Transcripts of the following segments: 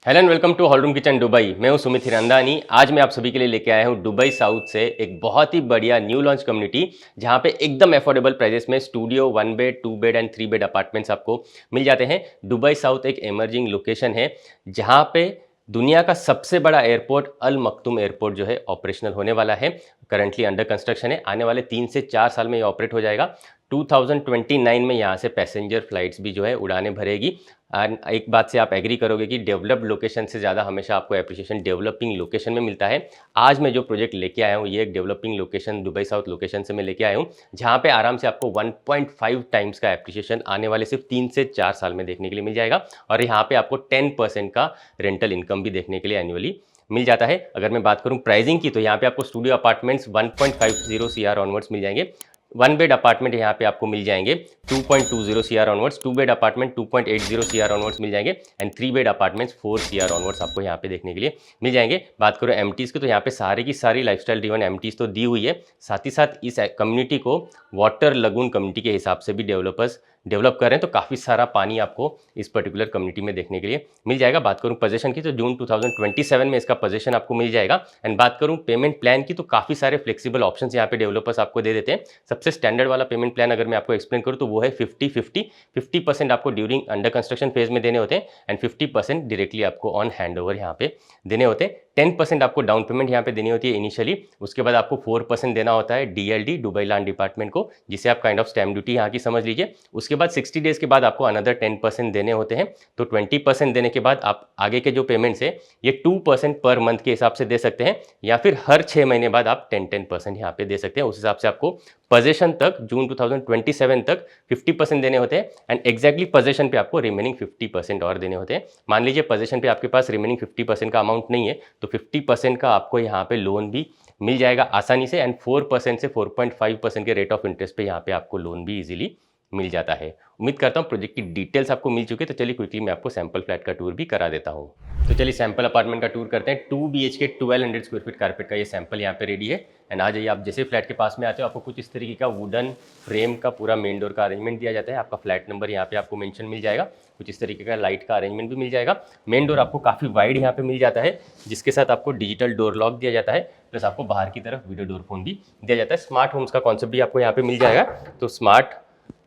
Hello and welcome to hall room kitchen Dubai. मैं हूं सुमित हिरंदानी। आज मैं आप सभी के लिए लेके आया हूं दुबई साउथ से एक बहुत ही बढ़िया न्यू लॉन्च कम्युनिटी, जहां पे एकदम अफोर्डेबल प्राइसेस में studio 1 bed 2 bed and 3 bed apartments आपको मिल जाते हैं। दुबई साउथ एक एमर्जिंग लोकेशन है, जहां पे दुनिया का सबसे बड़ा एयरपोर्ट अल मखतूम एयरपोर्ट जो है ऑपरेशनल होने वाला है। करंटली अंडर कंस्ट्रक्शन है। आने वाले 3 से 4 साल में ये ऑपरेट हो जाएगा। 2029 में यहाँ से पैसेंजर फ्लाइट्स भी जो है उड़ाने भरेगी। एंड एक बात से आप एग्री करोगे कि डेवलप्ड लोकेशन से ज़्यादा हमेशा आपको एप्रिसिएशन डेवलपिंग लोकेशन में मिलता है। आज मैं जो प्रोजेक्ट लेके आया हूँ, ये एक developing location Dubai south location से मैं लेके आया हूँ, जहाँ पे आराम से आपको 1.5 टाइम्स का एप्रिसिएशन आने वाले सिर्फ 3 से 4 साल में देखने के लिए मिल जाएगा। और यहाँ पे आपको 10% का रेंटल इनकम भी देखने के लिए एनुअली मिल जाता है। अगर मैं बात करूं प्राइसिंग की, तो यहाँ पे आपको स्टूडियो अपार्टमेंट्स 1.50 CR ऑनवर्ड्स मिल जाएंगे। 1 बेड अपार्टमेंट यहाँ पे आपको मिल जाएंगे 2.20 CR onwards. 2 bed apartment 2.80 CR onwards मिल जाएंगे। And 3 bed apartments 4 CR onwards आपको यहाँ पे देखने के लिए मिल जाएंगे। बात करो एमटीज की, तो यहाँ पे सारी की सारी लाइफस्टाइल ड्रिवन एमटीज तो दी हुई है। साथ ही साथ इस कम्युनिटी को वाटर लगून कम्युनिटी के हिसाब से भी डेवलपर्स डेवलप कर रहे हैं, तो काफ़ी सारा पानी आपको इस पर्टिकुलर कम्युनिटी में देखने के लिए मिल जाएगा। बात करूं पोजीशन की, तो जून 2027 में इसका पोजीशन आपको मिल जाएगा। एंड बात करूं पेमेंट प्लान की, तो काफ़ी सारे फ्लेक्सिबल ऑप्शंस यहाँ पे डेवलपर्स आपको दे देते हैं। सबसे स्टैंडर्ड वाला पेमेंट प्लान अगर मैं आपको एक्सप्लेन करूं, तो वो है 50-50। 50% आपको ड्यूरिंग अंडर कंस्ट्रक्शन फेज में देने होते हैं एंड 50% डायरेक्टली आपको ऑन हैंड ओवर यहाँ पे देने होते हैं। 10% आपको डाउन पेमेंट यहाँ पे देनी होती है इनिशियली। उसके बाद आपको 4% देना होता है डीएलडी, दुबई लैंड डिपार्टमेंट को, जिसे आप काइंड ऑफ स्टैम्प ड्यूटी यहाँ की समझ लीजिए। उसके बाद 60 डेज के बाद आपको अनदर 10% देने होते हैं। तो 20% देने के बाद आप आगे के जो पेमेंट्स है ये 2% पर मंथ के हिसाब से दे सकते हैं, या फिर हर 6 महीने बाद आप 10% यहाँ पे दे सकते हैं। उस हिसाब से आपको पोजीशन तक जून 2027 तक 50% देने होते हैं। एंड एक्जैक्टली पोजीशन पे आपको रिमेनिंग 50% और देने होते हैं। मान लीजिए पोजीशन पे आपके पास रिमेनिंग 50% का अमाउंट नहीं है, तो 50% का आपको यहाँ पे लोन भी मिल जाएगा आसानी से। एंड 4% से 4.5% के रेट ऑफ इंटरेस्ट पे यहाँ पे आपको लोन भी इजीली मिल जाता है। उम्मीद करता हूँ प्रोजेक्ट की डिटेल्स आपको मिल चुकी है। तो चलिए क्विकली मैं आपको सैंपल फ्लैट का टूर भी करा देता हूँ। तो चलिए सैंपल अपार्टमेंट का टूर करते हैं। 2 BHK 1200 स्क्वायर फीट कारपेट का ये सैंपल यहाँ पे रेडी है। एंड आ जाइए, आप जैसे फ्लैट के पास में आते हो, आपको कुछ इस तरीके का वुडन फ्रेम का पूरा मेन डोर का अरेंजमेंट दिया जाता है। आपका फ्लैट नंबर यहाँ पे आपको मेंशन मिल जाएगा। कुछ इस तरीके का लाइट का अरेंजमेंट भी मिल जाएगा। मेन डोर आपको काफ़ी वाइड यहाँ पे मिल जाता है, जिसके साथ आपको डिजिटल डोर लॉक दिया जाता है। प्लस आपको बाहर की तरफ वीडियो डोर फोन भी दिया जाता है। स्मार्ट होम्स का कॉन्सेप्ट भी आपको यहाँ पे मिल जाएगा। तो स्मार्ट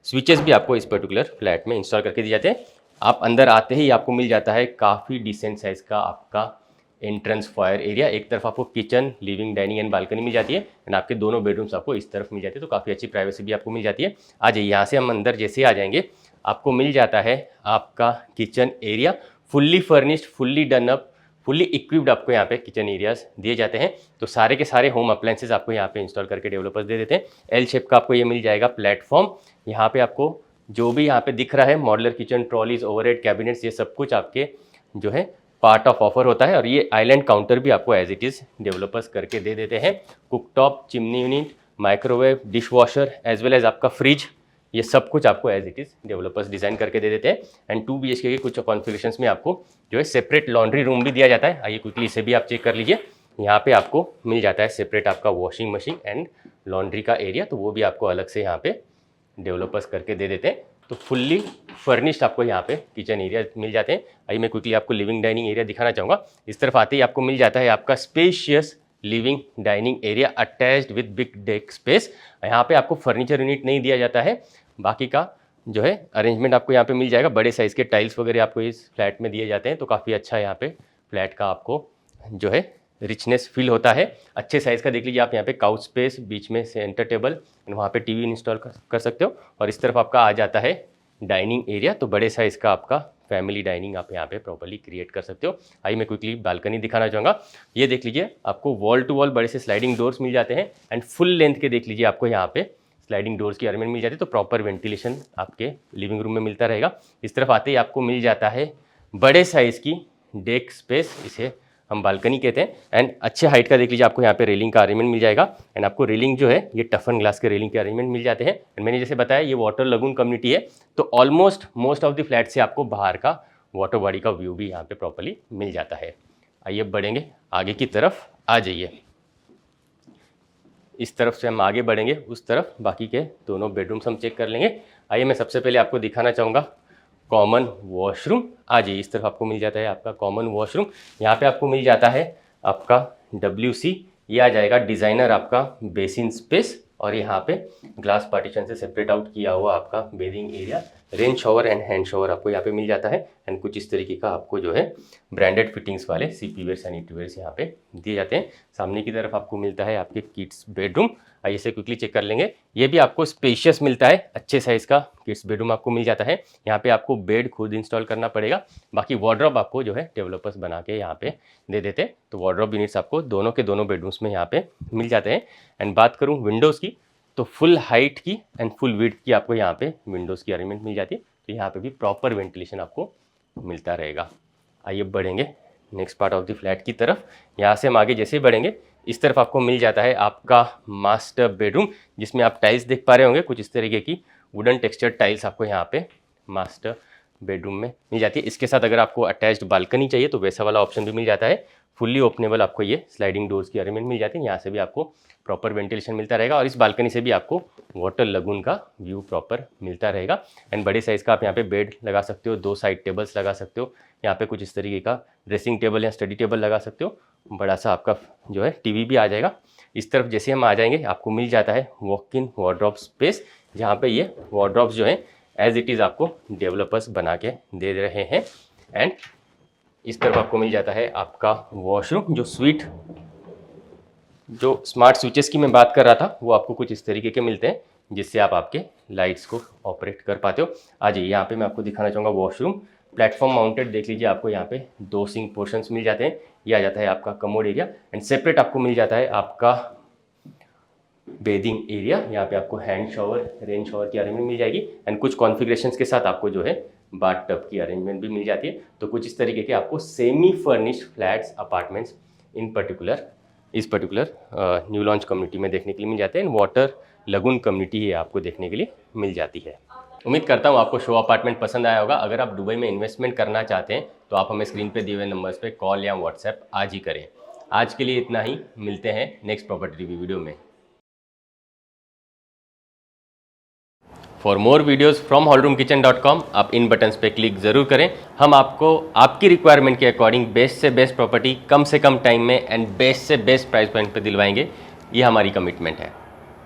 स्विचेस भी आपको इस पर्टिकुलर फ्लैट में इंस्टॉल करके दिए जाते हैं। आप अंदर आते ही आपको मिल जाता है काफ़ी डिसेंट साइज़ का आपका एंट्रेंस फायर एरिया। एक तरफ आपको kitchen, living, dining and balcony मिल जाती है। एंड आपके दोनों बेडरूम्स आपको इस तरफ मिल जाती है, तो काफ़ी अच्छी प्राइवेसी भी आपको मिल जाती है। आ जाइए, यहाँ से हम अंदर जैसे आ जाएंगे, आपको मिल जाता है आपका kitchen area, fully furnished, fully done up, fully equipped आपको यहाँ पे किचन एरियाज दिए जाते हैं। तो सारे के सारे होम अप्लायंसेज आपको यहाँ पे इंस्टॉल करके डेवलपर्स दे देते हैं। एल शेप का आपको ये मिल जाएगा प्लेटफॉर्म। यहाँ पे आपको जो भी यहाँ पे दिख रहा है, modular kitchen, trolleys, overhead cabinets, ये सब कुछ आपके जो है पार्ट ऑफ ऑफर होता है। और ये आइलैंड काउंटर भी आपको एज इट इज़ डेवलपर्स करके दे देते हैं। Cooktop, chimney unit, microwave, dishwasher as well as आपका फ्रिज, ये सब कुछ आपको as it is developers design करके दे देते हैं। एंड 2 BHK के कुछ कॉन्फ़िगरेशंस में आपको जो है सेपरेट लॉन्ड्री रूम भी दिया जाता है। आइए क्विकली इसे भी आप चेक कर लीजिए। यहाँ पे आपको मिल जाता है सेपरेट आपका वॉशिंग मशीन एंड लॉन्ड्री का एरिया, तो वो भी आपको अलग से यहाँ पे डेवलपर्स करके दे देते हैं। तो फुल्ली फर्निश्ड आपको यहाँ पे किचन एरिया मिल जाते हैं। आइए मैं क्विकली आपको लिविंग डाइनिंग एरिया दिखाना चाहूँगा। इस तरफ आते ही आपको मिल जाता है आपका spacious living dining area attached with big desk space. यहाँ पे आपको फर्नीचर यूनिट नहीं दिया जाता है, बाकी का जो है अरेंजमेंट आपको यहाँ पे मिल जाएगा। बड़े साइज़ के टाइल्स वगैरह आपको इस फ्लैट में दिए जाते हैं, तो काफ़ी अच्छा यहाँ पे फ्लैट का आपको जो है रिचनेस फील होता है। अच्छे साइज़ का देख लीजिए आप, यहाँ पे काउच स्पेस, बीच में सेंटर टेबल एंड वहाँ पे टीवी इंस्टॉल कर सकते हो। और इस तरफ आपका आ जाता है डाइनिंग एरिया, तो बड़े साइज़ का आपका फैमिली डाइनिंग आप यहाँ पे प्रॉपर्ली क्रिएट कर सकते हो। आइए मैं क्विकली बालकनी दिखाना चाहूँगा। ये देख लीजिए, आपको वॉल टू वॉल बड़े से स्लाइडिंग डोर्स मिल जाते हैं। एंड फुल लेंथ के देख लीजिए, आपको यहाँ पे स्लाइडिंग डोर्स की अरेंजमेंट मिल जाती है, तो प्रॉपर वेंटिलेशन आपके लिविंग रूम में मिलता रहेगा। इस तरफ आते ही आपको मिल जाता है बड़े साइज़ की डेक स्पेस, इसे हम बालकनी कहते हैं। एंड अच्छे हाइट का देख लीजिए, आपको यहाँ पे रेलिंग का अरेंजमेंट मिल जाएगा। एंड आपको रेलिंग जो है ये टफन ग्लास के रेलिंग के अरेंजमेंट मिल जाते हैं। एंड मैंने जैसे बताया ये वाटर लगून कम्युनिटी है, तो almost most of the flat से आपको बाहर का वाटर बॉडी का व्यू भी यहाँ पे प्रॉपर्ली मिल जाता है। आइए बढ़ेंगे आगे की तरफ, आ जाइए। इस तरफ से हम आगे बढ़ेंगे, उस तरफ बाकी के दोनों बेडरूम्स हम चेक कर लेंगे। आइए मैं सबसे पहले आपको दिखाना चाहूँगा कॉमन वॉशरूम। आ जाइए, इस तरफ आपको मिल जाता है आपका कॉमन वॉशरूम। यहाँ पे आपको मिल जाता है आपका WC, ये आ जाएगा डिज़ाइनर आपका बेसिन स्पेस, और यहाँ पे ग्लास पार्टीशन से सेपरेट आउट किया हुआ आपका bathing area. Rain shower and hand shower आपको यहाँ पे मिल जाता है, एंड कुछ इस तरीके का आपको जो है ब्रांडेड फिटिंग्स वाले CP वेयर सैनिटरी वेयर्स यहाँ पे दिए जाते हैं। सामने की तरफ आपको मिलता है आपके किड्स बेडरूम। आइए इसे क्विकली चेक कर लेंगे। ये भी आपको स्पेशियस मिलता है, अच्छे साइज़ का किड्स बेडरूम आपको मिल जाता है। यहाँ पे आपको बेड खुद इंस्टॉल करना पड़ेगा, बाकी वार्डरोब आपको जो है डेवलपर्स बना के यहाँ पे दे देते हैं। तो वार्डरोब यूनिट्स आपको दोनों के दोनों बेडरूम्स में यहाँ पे मिल जाते हैं। एंड बात करूँ विंडोज़ की, तो फुल हाइट की एंड फुल विड्थ की आपको यहाँ पे विंडोज़ की अरेंजमेंट मिल जाती है। तो यहाँ पे भी प्रॉपर वेंटिलेशन आपको मिलता रहेगा। आइए बढ़ेंगे next part of the flat की तरफ। यहाँ से हम आगे जैसे ही बढ़ेंगे, इस तरफ आपको मिल जाता है आपका मास्टर बेडरूम, जिसमें आप टाइल्स देख पा रहे होंगे, कुछ इस तरीके की वुडन टेक्सचर टाइल्स आपको यहाँ पे मास्टर बेडरूम में मिल जाती है। इसके साथ अगर आपको अटैच्ड बालकनी चाहिए तो वैसा वाला ऑप्शन भी मिल जाता है। फुल्ली ओपनेबल आपको ये स्लाइडिंग डोर्स की अरेंजमेंट मिल जाती है। यहाँ से भी आपको प्रॉपर वेंटिलेशन मिलता रहेगा, और इस बालकनी से भी आपको वाटर लगून का व्यू प्रॉपर मिलता रहेगा। एंड बड़े साइज़ का आप यहाँ पे बेड लगा सकते हो, 2 साइड टेबल्स लगा सकते हो। यहाँ पे कुछ इस तरीके का ड्रेसिंग टेबल या स्टडी टेबल लगा सकते हो। बड़ा सा आपका जो है TV भी आ जाएगा। इस तरफ जैसे हम आ जाएंगे, आपको मिल जाता है वॉक इन वार्डरोब स्पेस, जहाँ पे ये वार्डरोब्स जो है एज इट इज़ आपको डेवलपर्स बना के दे रहे हैं। एंड इस तरफ आपको मिल जाता है आपका वॉशरूम, जो स्मार्ट स्विचेस की मैं बात कर रहा था, वो आपको कुछ इस तरीके के मिलते हैं, जिससे आप आपके लाइट्स को ऑपरेट कर पाते हो। आ जाइए, यहाँ पे मैं आपको दिखाना चाहूँगा वॉशरूम प्लेटफॉर्म माउंटेड। देख लीजिए, आपको यहाँ पे 2 सिंक पोर्शंस मिल जाते हैं। ये आ जाता है आपका कमोड एरिया, एंड सेपरेट आपको मिल जाता है आपका बेदिंग एरिया। यहाँ पे आपको हैंड शॉवर, रेन शॉवर की अरेंजमेंट मिल जाएगी, एंड कुछ कॉन्फ़िगरेशंस के साथ आपको जो है बाथ टब की अरेंजमेंट भी मिल जाती है। तो कुछ इस तरीके के आपको सेमी फर्निश्ड फ्लैट्स, अपार्टमेंट्स इस पर्टिकुलर न्यू लॉन्च कम्युनिटी में देखने के लिए मिल जाते हैं। वाटर लगून कम्युनिटी ये आपको देखने के लिए मिल जाती है। उम्मीद करता हूँ आपको शो अपार्टमेंट पसंद आया होगा। अगर आप दुबई में इन्वेस्टमेंट करना चाहते हैं तो आप हमें स्क्रीन पे दिए हुए नंबर्स पे कॉल या व्हाट्सएप आज ही करें। आज के लिए इतना ही, मिलते हैं नेक्स्ट प्रॉपर्टी रिव्यू वीडियो में। For more videos from hallroomkitchen.com आप इन बटन्स पे क्लिक ज़रूर करें। हम आपको आपकी रिक्वायरमेंट के अकॉर्डिंग बेस्ट से बेस्ट प्रॉपर्टी कम से कम टाइम में एंड बेस्ट से बेस्ट प्राइस पॉइंट पे दिलवाएंगे। ये हमारी कमिटमेंट है।